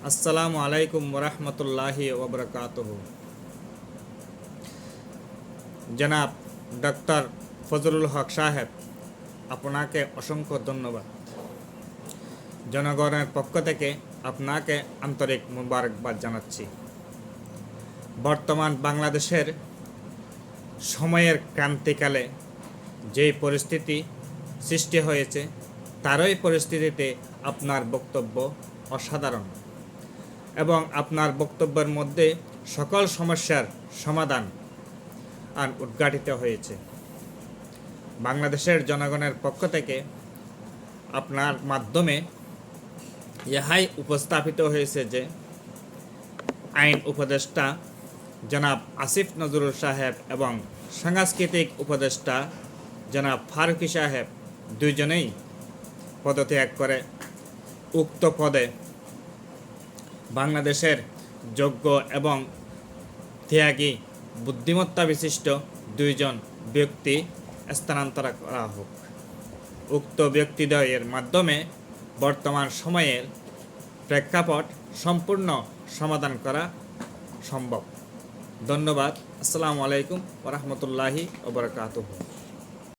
আসসালামু আলাইকুম ওরহমতুল্লাহি ওবরকাতুহু। জনাব ডক্টর ফজলুল হক সাহেব, আপনাকে অসংখ্য ধন্যবাদ। জনগণের পক্ষ থেকে আপনাকে আন্তরিক মোবারকবাদ জানাচ্ছি। বর্তমান বাংলাদেশের সময়ের ক্রান্তিকালে যে পরিস্থিতি সৃষ্টি হয়েছে, তারই পরিস্থিতিতে আপনার বক্তব্য অসাধারণ এবং আপনার বক্তব্যের মধ্যে সকল সমস্যার সমাধান উদ্ঘাটিত হয়েছে। বাংলাদেশের জনগণের পক্ষ থেকে আপনার মাধ্যমে ইহাই উপস্থাপিত হয়েছে যে আইন উপদেষ্টা জনাব আসিফ নজরুল সাহেব এবং সাংস্কৃতিক উপদেষ্টা জনাব ফারুকী সাহেব দুইজনেই পদত্যাগ করে উক্ত পদে বাংলাদেশের যোগ্য এবং ত্যাগী বুদ্ধিমত্তা বিশিষ্ট দুইজন ব্যক্তি স্থানান্তর করা হোক। উক্ত ব্যক্তিদ্বয়ের মাধ্যমে বর্তমান সময়ের প্রেক্ষাপট সম্পূর্ণ সমাধান করা সম্ভব। ধন্যবাদ। আসসালামু আলাইকুম ওরহমতুল্লাহি ওবরকাতুহু।